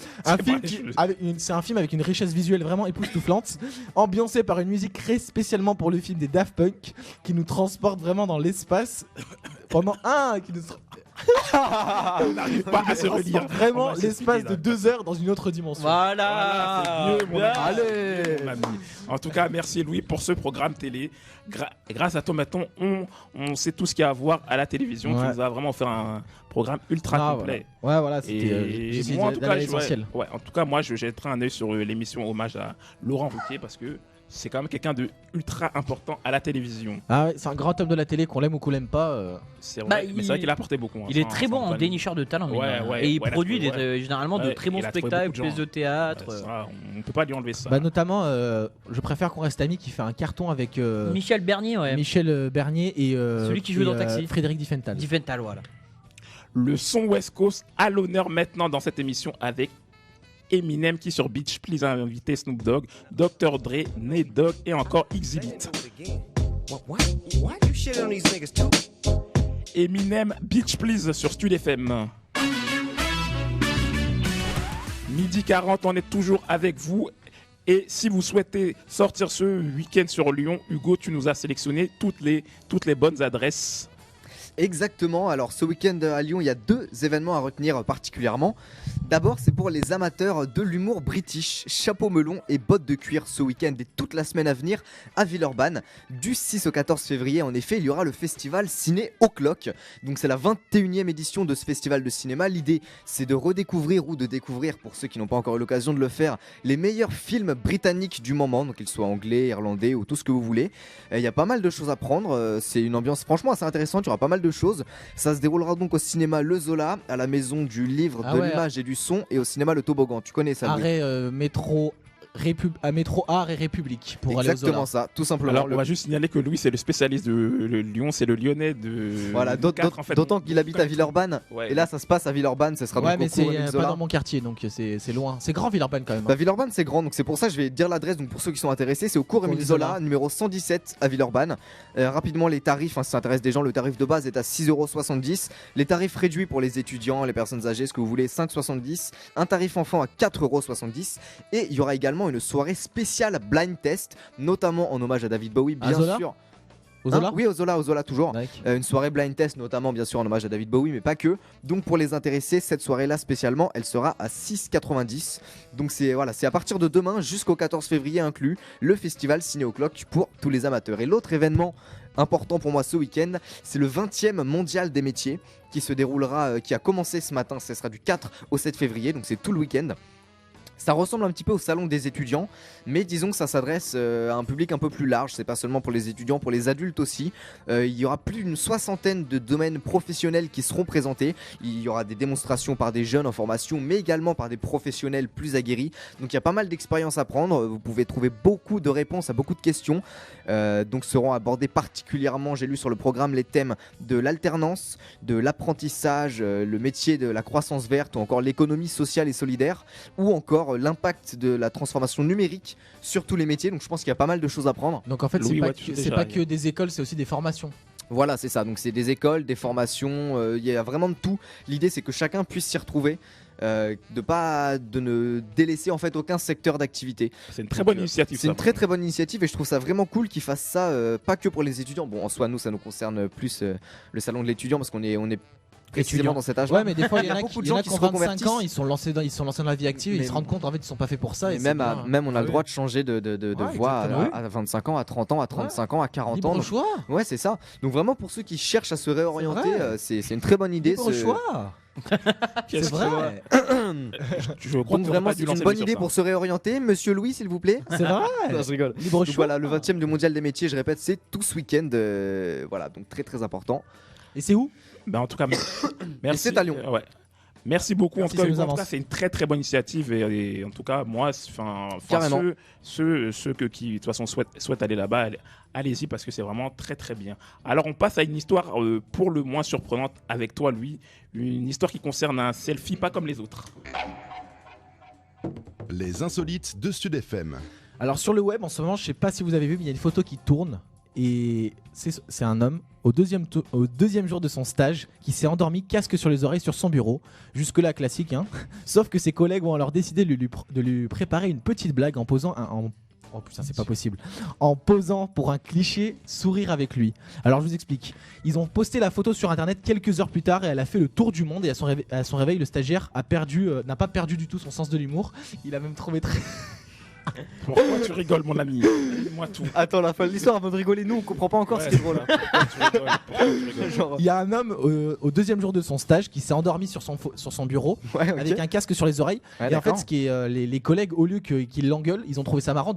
C'est un film avec une richesse visuelle vraiment époustouflante, ambiancé par une musique créée spécialement pour le film des Daft Punk, qui nous transporte vraiment dans l'espace pendant on n'arrive pas à se relire. Vraiment l'espace de 2 heures dans une autre dimension. Voilà, c'est mieux, mon ami. Allez. Mon ami. En tout cas, merci Louis pour ce programme télé. Grâce à toi, maintenant, on sait tout ce qu'il y a à voir à la télévision. Ouais. Tu nous as vraiment fait un programme ultra complet. Voilà. Ouais, voilà, Et c'était moi, en tout cas, l'essentiel. en tout cas, moi, je jetterai un œil sur l'émission hommage à Laurent Ruquier parce que c'est quand même quelqu'un de ultra important à la télévision. Ah ouais, c'est un grand homme de la télé, qu'on l'aime ou qu'on l'aime pas. C'est vrai, mais c'est vrai qu'il a apporté beaucoup. Il est très bon en dénicheur de talent. Et il produit généralement de très bons spectacles, pièces de théâtre. On peut pas lui enlever ça. Bah notamment, je préfère qu'on reste amis, qui fait un carton avec Michel Bernier, ouais. Michel Bernier et celui qui joue dans Taxi. Frédéric Diffenthal. Diffenthal, voilà. Le son West Coast à l'honneur maintenant dans cette émission avec Eminem qui sur Beach Please a invité Snoop Dogg, Dr. Dre, Nate Dogg et encore Exhibit. Eminem Beach Please sur Stud FM. Midi 40, on est toujours avec vous. Et si vous souhaitez sortir ce week-end sur Lyon, Hugo, tu nous as sélectionné toutes les bonnes adresses. Exactement, alors ce week-end à Lyon, il y a 2 événements à retenir particulièrement. D'abord, c'est pour les amateurs de l'humour british, chapeau melon et bottes de cuir ce week-end et toute la semaine à venir à Villeurbanne. Du 6 au 14 février, en effet, il y aura le festival Ciné O'Clock. Donc c'est la 21e édition de ce festival de cinéma. L'idée, c'est de redécouvrir ou de découvrir, pour ceux qui n'ont pas encore eu l'occasion de le faire, les meilleurs films britanniques du moment, donc qu'ils soient anglais, irlandais ou tout ce que vous voulez. Il y a pas mal de choses à prendre, c'est une ambiance franchement assez intéressante, il y aura pas mal de choses. Ça se déroulera donc au cinéma Le Zola, à la maison du livre, l'image et du son, et au cinéma Le Toboggan. Tu connais ça, Louis ? Arrêt métro Art et République pour aller au Zola. Exactement ça, tout simplement. Alors on va juste signaler que Louis c'est le spécialiste de Lyon, c'est le Lyonnais de. Voilà, d'autant qu'il habite à Villeurbanne. Ouais. Et là ça se passe à Villeurbanne, ça sera donc mais au c'est cours de pas dans mon quartier, donc c'est loin. C'est grand Villeurbanne quand même. Bah, Villeurbanne c'est grand, donc c'est pour ça que je vais dire l'adresse. Donc pour ceux qui sont intéressés, c'est au cours Émile Zola, numéro 117 à Villeurbanne. Rapidement les tarifs, si ça intéresse des gens, le tarif de base est à 6,70 €. Les tarifs réduits pour les étudiants, les personnes âgées, ce que vous voulez, 5,70 €. Un tarif enfant à 4,70 €. Et il y aura également une soirée spéciale blind test, notamment en hommage à David Bowie, bien sûr. Au Zola oui, au Zola toujours. Une soirée blind test, notamment bien sûr en hommage à David Bowie, mais pas que. Donc pour les intéressés, cette soirée-là spécialement, elle sera à 6,90 €. Donc c'est à partir de demain jusqu'au 14 février inclus, le festival Ciné O'Clock pour tous les amateurs. Et l'autre événement important pour moi ce week-end, c'est le 20e mondial des métiers qui se déroulera, qui a commencé ce matin. Ce sera du 4 au 7 février, donc c'est tout le week-end. Ça ressemble un petit peu au salon des étudiants, mais disons que ça s'adresse à un public un peu plus large. C'est pas seulement pour les étudiants, pour les adultes aussi. Il y aura plus d'une 60aine de domaines professionnels qui seront présentés. Il y aura des démonstrations par des jeunes en formation, mais également par des professionnels plus aguerris. Donc il y a pas mal d'expériences à prendre. Vous pouvez trouver beaucoup de réponses à beaucoup de questions. Donc seront abordés particulièrement, j'ai lu sur le programme, les thèmes de l'alternance, de l'apprentissage, le métier de la croissance verte ou encore l'économie sociale et solidaire, ou encore l'impact de la transformation numérique sur tous les métiers. Donc je pense qu'il y a pas mal de choses à prendre. Donc en fait c'est pas que des écoles, c'est aussi des formations. Voilà, c'est ça. Donc c'est des écoles, des formations, il y a vraiment de tout. L'idée c'est que chacun puisse s'y retrouver. De ne délaisser en fait aucun secteur d'activité. C'est une très bonne initiative. C'est une très très bonne initiative et je trouve ça vraiment cool qu'ils fassent ça, pas que pour les étudiants. Bon, en soi, nous, ça nous concerne plus le salon de l'étudiant parce qu'on est précisément dans cet âge-là. Ouais, mais des fois, il y en a beaucoup de qui ont gens qui se 25 reconvertissent. ans, ils sont lancés dans la vie active et Mais- ils se rendent compte en fait ils sont pas faits pour ça. Mais Et c'est même, bien. même on a Ah le oui. droit de changer de voie exactement. à 25 ans, à 30 ans, à 35 ans, à 40 ans. Libre Donc- choix. Ouais, c'est ça. Donc vraiment pour ceux qui cherchent à se réorienter, C'est vrai. c'est une très bonne idée. Libre ce- choix. Qu'est-ce C'est que- vrai. Je crois Donc qu'on vraiment aurait pas dû c'est une lancer bonne sur idée ça. pour se réorienter. Monsieur Louis, s'il vous plaît. C'est vrai. Non, je rigole. Libre Donc choix. voilà, le 20e du mondial des métiers, je répète, c'est tout ce week-end. Voilà, donc très très important. Et c'est où? Ben, en tout cas, merci. c'est à Lyon. Ouais. Merci beaucoup. Merci, en tout cas, ça nous Hugo, en tout avance. cas, c'est une très très bonne initiative et en tout cas, moi, Carrément. ceux qui de toute façon souhaitent aller là-bas, allez-y parce que c'est vraiment très très bien. Alors, on passe à une histoire pour le moins surprenante avec toi, Louis. Une histoire qui concerne un selfie pas comme les autres. Les insolites de Sud FM. Alors sur le web en ce moment, je sais pas si vous avez vu, mais il y a une photo qui tourne et c'est un homme au deuxième jour de son stage qui s'est endormi casque sur les oreilles sur son bureau. Jusque là classique, hein. Sauf que ses collègues ont alors décidé de lui préparer une petite blague en posant Oh putain, c'est pas possible. En posant pour un cliché sourire avec lui. Alors je vous explique. Ils ont posté la photo sur internet quelques heures plus tard et elle a fait le tour du monde. Et à son réveil, le stagiaire n'a pas perdu du tout son sens de l'humour. Il a même trouvé très. Pourquoi tu rigoles, mon ami? Dis-moi tout. Attends, la fin de l'histoire avant de rigoler, nous on comprend pas encore Ouais, ce qui est drôle. Pourquoi tu rigoles? Pourquoi tu rigoles? Genre, Il y a un homme au deuxième jour de son stage qui s'est endormi sur son bureau ouais, ok. avec un casque sur les oreilles. Ouais, Et en fait, d'accord. ce qui est, les collègues, au lieu qu'ils l'engueulent, ils ont trouvé ça marrant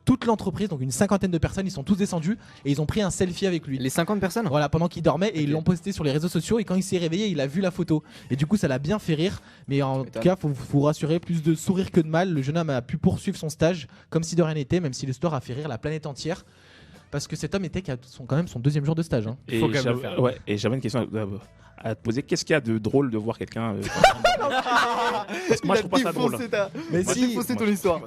toute l'entreprise, donc une cinquantaine de personnes, ils sont tous descendus et ils ont pris un selfie avec lui. Les 50 personnes. Voilà, pendant qu'il dormait et ils Ok. l'ont posté sur les réseaux sociaux et quand il s'est réveillé, il a vu la photo. Et du coup, ça l'a bien fait rire. Mais en tout m'étonnes. cas, faut vous rassurer, plus de sourire que de mal. Le jeune homme a pu poursuivre son stage comme si de rien n'était, même si le store a fait rire la planète entière. Parce que cet homme était quand même son deuxième jour de stage. Hein. Et Faut quand même le j'avais faire. ouais, et j'avais une question à te poser. Qu'est-ce qu'il y a de drôle de voir quelqu'un parce que moi, je trouve pas ça drôle. Mais Moi, si, j'ai faussé Moi, ton je- histoire.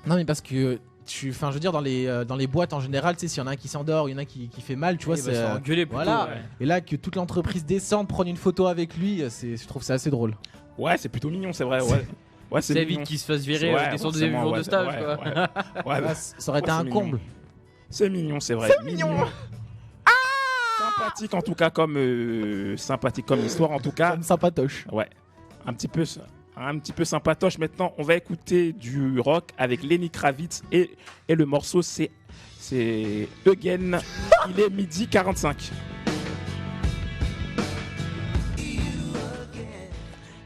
non mais parce que je veux dire dans les boîtes en général, tu sais, s'il y en a un qui s'endort, il y en a qui fait mal, tu vois, Il va c'est se faire engueuler plutôt, voilà. ouais. Et là que toute l'entreprise descende, prendre une photo avec lui, je trouve ça assez drôle. Ouais, c'est plutôt mignon, c'est vrai. Ouais, ouais C'est mignon. vite qu'il se fasse virer Ouais, dès son forcément, deuxième jour ouais, de stage. ouais, quoi. ouais. Ouais, Là, ça aurait été c'est un mignon. comble. C'est mignon, c'est vrai. C'est mignon. Sympathique en tout cas sympathique comme histoire en tout cas. Comme sympatoche. Ouais. Un petit peu sympatoche. Maintenant, on va écouter du rock avec Lenny Kravitz et le morceau c'est Again. Il est 12h45.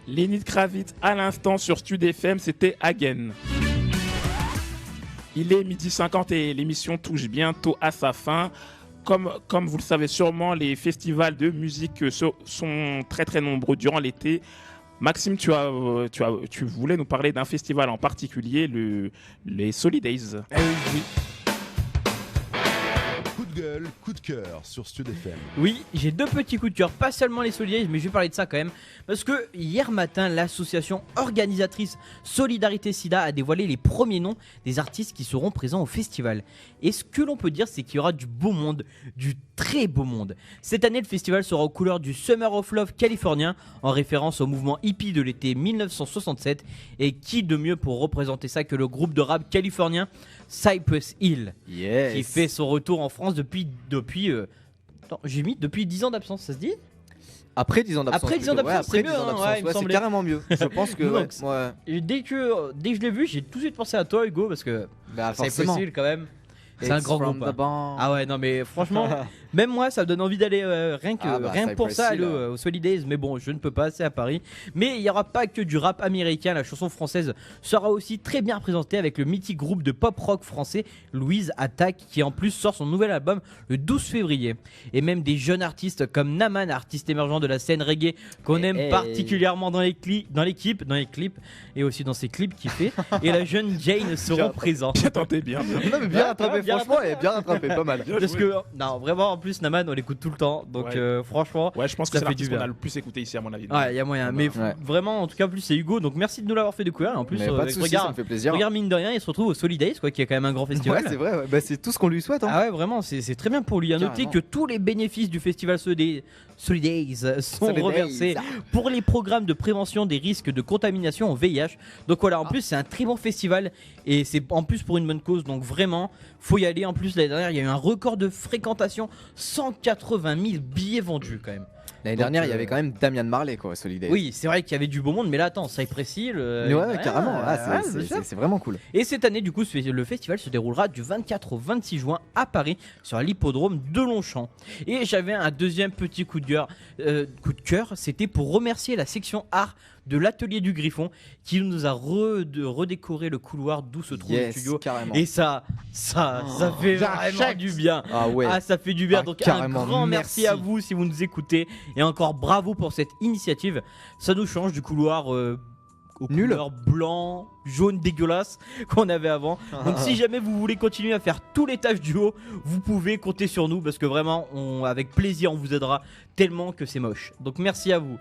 Lenny Kravitz à l'instant sur Stud FM, c'était Again. Il est 12h50 et l'émission touche bientôt à sa fin. Comme vous le savez sûrement, les festivals de musique sont très très nombreux durant l'été. Maxime, tu voulais nous parler d'un festival en particulier, les Solidays. Coup de gueule, coup de cœur sur Stud FM. Oui, j'ai deux petits coups de cœur, pas seulement les Solidays, mais je vais parler de ça quand même. Parce que hier matin, l'association organisatrice Solidarité Sida a dévoilé les premiers noms des artistes qui seront présents au festival. Et ce que l'on peut dire, c'est qu'il y aura du beau monde, du très beau monde. Cette année, le festival sera aux couleurs du Summer of Love californien, en référence au mouvement hippie de l'été 1967. Et qui de mieux pour représenter ça que le groupe de rap californien Cypress Hill, Yes. qui fait son retour en France depuis j'ai mis depuis 10 ans d'absence, ça se dit? Après 10 ans d'absence. Après 10 ans plutôt. Ouais, d'absence, après c'est 10 mieux, ans hein, d'absence. ouais, il me Ouais, c'est semblait. carrément mieux. Je pense que ouais. Donc, Ouais. Et dès que je l'ai vu, j'ai tout de suite pensé à toi, Hugo, parce que Bah, c'est forcément. possible quand même. C'est un It's grand from groupe. the band. Ah ouais, non mais franchement, même moi ça me donne envie d'aller rien pour Cypress ça Hill, aller aux Solidays, mais bon, je ne peux pas, c'est à Paris. Mais il n'y aura pas que du rap américain, la chanson française sera aussi très bien représentée avec le mythique groupe de pop rock français Louise Attaque, qui en plus sort son nouvel album le 12 février. Et même des jeunes artistes comme Naman, artiste émergent de la scène reggae qu'on aime particulièrement dans les clips et aussi dans ses clips qu'il fait, et la jeune Jane seront présents. Bien tenté, bien. Non mais bien rattrapé, bien franchement, et bien rattrapé, pas mal. Parce que, non, vraiment, en plus, Naman, on l'écoute tout le temps. Donc, Ouais. franchement, Ouais, je pense que Ça c'est fait l'artiste du qu'on a bien. le plus écouté ici, à mon avis. ouais, il y a moyen. Mais Ouais. vraiment, en tout cas, plus c'est Hugo. Donc, merci de nous l'avoir fait découvrir. Et en plus, Mais pas de soucis, ça me fait plaisir. regarde, mine de rien, il se retrouve au Solidays, quoi, qui est quand même un grand festival. Ouais, c'est vrai, ouais. Bah, c'est tout ce qu'on lui souhaite. Hein. Ah ouais, vraiment, c'est très bien pour lui. À noter Carrément. que tous les bénéfices du festival Solidays sont Solidays. reversés pour les programmes de prévention des risques de contamination au VIH. Donc voilà, en plus, c'est un très bon festival et c'est en plus pour une bonne cause. Donc vraiment, faut y aller. En plus, l'année dernière, il y a eu un record de fréquentation, 180 000 billets vendus quand même. L'année Donc, dernière, il y avait quand même Damian Marley, quoi, Solid Days. Oui, c'est vrai qu'il y avait du beau monde, mais là, attends, Cypress Hill. Mais ouais, carrément. C'est vraiment cool. Et cette année, du coup, le festival se déroulera du 24 au 26 juin à Paris, sur l'hippodrome de Longchamp. Et j'avais un deuxième petit coup de cœur, c'était pour remercier la section art de l'atelier du Griffon qui nous a redécoré le couloir d'où se trouve le studio. Carrément. Et ça fait vraiment du bien. Ah ouais. Ah, ça fait du bien. Donc un carrément. grand merci à vous si vous nous écoutez. Et encore bravo pour cette initiative. Ça nous change du couloir aux Nul. couleurs blanc, jaune dégueulasse qu'on avait avant. Donc si jamais vous voulez continuer à faire tous les tâches du haut, vous pouvez compter sur nous parce que vraiment, avec plaisir, on vous aidera tellement que c'est moche. Donc merci à vous.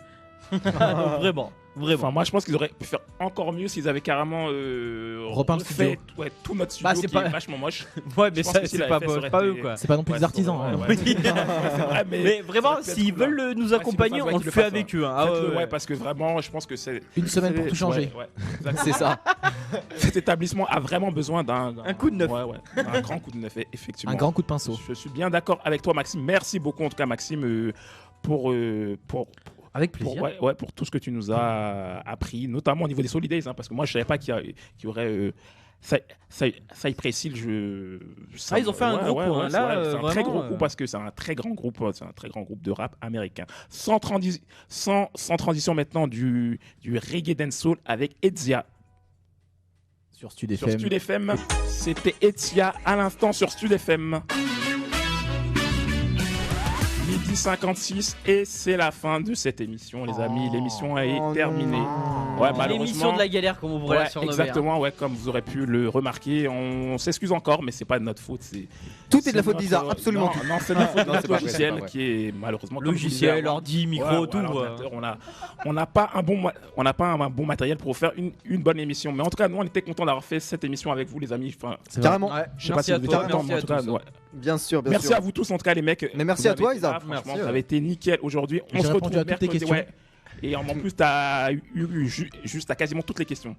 Donc vraiment. Enfin, moi je pense qu'ils auraient pu faire encore mieux s'ils avaient carrément Repeint le studio. tout notre studio c'est qui pas- est vachement moche. Ouais, mais Je pense ça, que s'ils c'est l'avaient pas, fait, ça pas aurait eux été- quoi. C'est pas non plus des artisans. Ouais, hein. ouais. C'est vrai, Mais vraiment, ça peut être s'ils cool, là. veulent nous Ouais, accompagner, s'ils le on fassent, le qu'ils fait fassent, avec hein. eux. Ah Faites-le, ouais, ouais, parce que vraiment, je pense que c'est. Une semaine pour tout changer. Ouais, exactement. C'est ça. Cet établissement a vraiment besoin d'un coup de neuf. Ouais, ouais, un grand coup de neuf, effectivement. Un grand coup de pinceau. Je suis bien d'accord avec toi, Maxime. Merci beaucoup, en tout cas, Maxime, pour Avec plaisir. pour tout ce que tu nous as appris, notamment au niveau des Solid Days, hein, parce que moi, je savais pas qu'il y aurait. Cypress Hill, Ils ont fait un gros coup, hein. Là, c'est un très vraiment, gros coup parce que c'est un très grand groupe de rap américain. Sans transition maintenant du reggae dancehall avec Edzia Sur Stud sur FM. Stud FM. C'était Edzia à l'instant sur Stud FM. Midi 56 et c'est la fin de cette émission, les amis. L'émission est terminée. Ouais, L'émission de la galère, comme on pourrait la Ouais, surnommer. exactement, ouais, comme vous aurez pu le remarquer, on s'excuse encore, mais c'est pas de notre faute. Tout est de la faute notre- d'Isa, absolument Non, tout. non, c'est de la faute de Non, notre c'est pas vrai, logiciel c'est pas vrai. qui est malheureusement. comme Logiciel, vous le disiez ordi, avant. micro, Ouais, tout. l'ordinateur, on n'a pas un bon matériel pour faire une bonne émission. Mais en tout cas, nous, on était contents d'avoir fait cette émission avec vous, les amis. Enfin, C'est vrai. Carrément. Ouais, je sais pas merci si à vous étiez toi, contents, mais en merci tout à cas, tous. ouais. Bien sûr, bien Merci sûr. à vous tous, en tout cas, les mecs. Mais merci Vous à toi, avez été Isa. là, franchement, Merci, vous avez été nickel aujourd'hui. On J'ai se répondu retrouve à toutes les mercredi, questions. ouais. Et en plus, t'as eu juste à quasiment toutes les questions.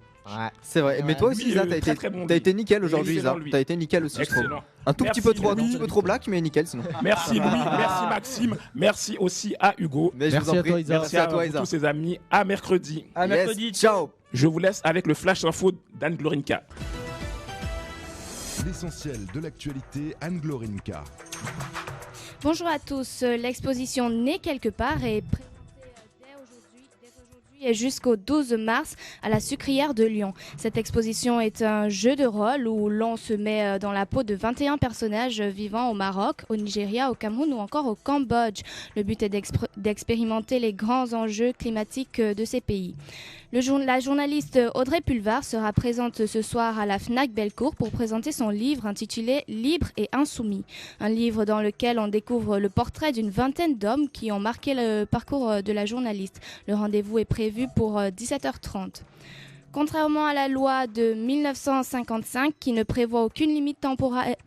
C'est vrai. Mais toi aussi, Oui, Isa, très bon, t'as lui. été nickel aujourd'hui, Excellent, Isa. lui. T'as été nickel aussi, je trouve. Excellent. Un tout petit Merci, peu trop black, mais nickel sinon. Merci Louis, merci Maxime, merci aussi à Hugo. Mais je Merci vous en à prie. toi, Isa. Merci à toi, vous Isa. tous ses amis. À mercredi. À Yes, mercredi. Ciao. Je vous laisse avec le flash info d'Anne Glorinka. L'essentiel de l'actualité, Anne Glorinka. Bonjour à tous. L'exposition Né quelque part est présentée dès aujourd'hui et jusqu'au 12 mars à la Sucrière de Lyon. Cette exposition est un jeu de rôle où l'on se met dans la peau de 21 personnages vivant au Maroc, au Nigeria, au Cameroun ou encore au Cambodge. Le but est d'expérimenter les grands enjeux climatiques de ces pays. La journaliste Audrey Pulvar sera présente ce soir à la Fnac Bellecour pour présenter son livre intitulé Libre et Insoumis. Un livre dans lequel on découvre le portrait d'une vingtaine d'hommes qui ont marqué le parcours de la journaliste. Le rendez-vous est prévu pour 17h30. Contrairement à la loi de 1955 qui ne prévoit aucune limite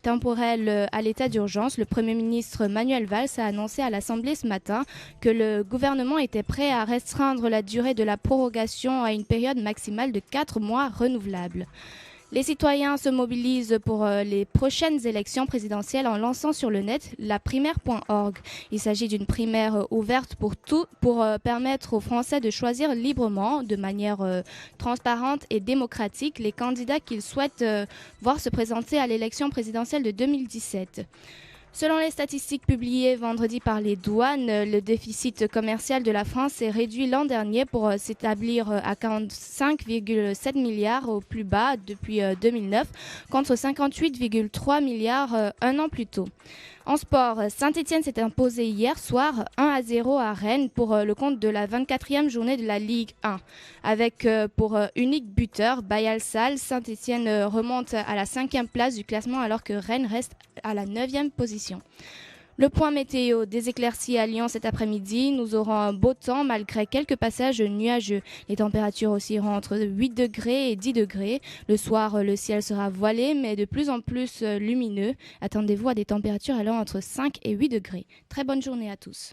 temporelle à l'état d'urgence, le Premier ministre Manuel Valls a annoncé à l'Assemblée ce matin que le gouvernement était prêt à restreindre la durée de la prorogation à une période maximale de 4 mois renouvelable. Les citoyens se mobilisent pour les prochaines élections présidentielles en lançant sur le net la primaire.org. Il s'agit d'une primaire ouverte pour permettre aux Français de choisir librement, de manière transparente et démocratique, les candidats qu'ils souhaitent voir se présenter à l'élection présidentielle de 2017. Selon les statistiques publiées vendredi par les douanes, le déficit commercial de la France s'est réduit l'an dernier pour s'établir à 45,7 milliards au plus bas depuis 2009, contre 58,3 milliards un an plus tôt. En sport, Saint-Etienne s'est imposé hier soir 1-0 à Rennes pour le compte de la 24e journée de la Ligue 1. Avec pour unique buteur Bayal Sall, Saint-Etienne remonte à la 5e place du classement alors que Rennes reste à la 9e position. Le point météo, des éclaircies à Lyon cet après-midi. Nous aurons un beau temps malgré quelques passages nuageux. Les températures oscilleront entre 8 degrés et 10 degrés. Le soir, le ciel sera voilé mais de plus en plus lumineux. Attendez-vous à des températures allant entre 5 et 8 degrés. Très bonne journée à tous.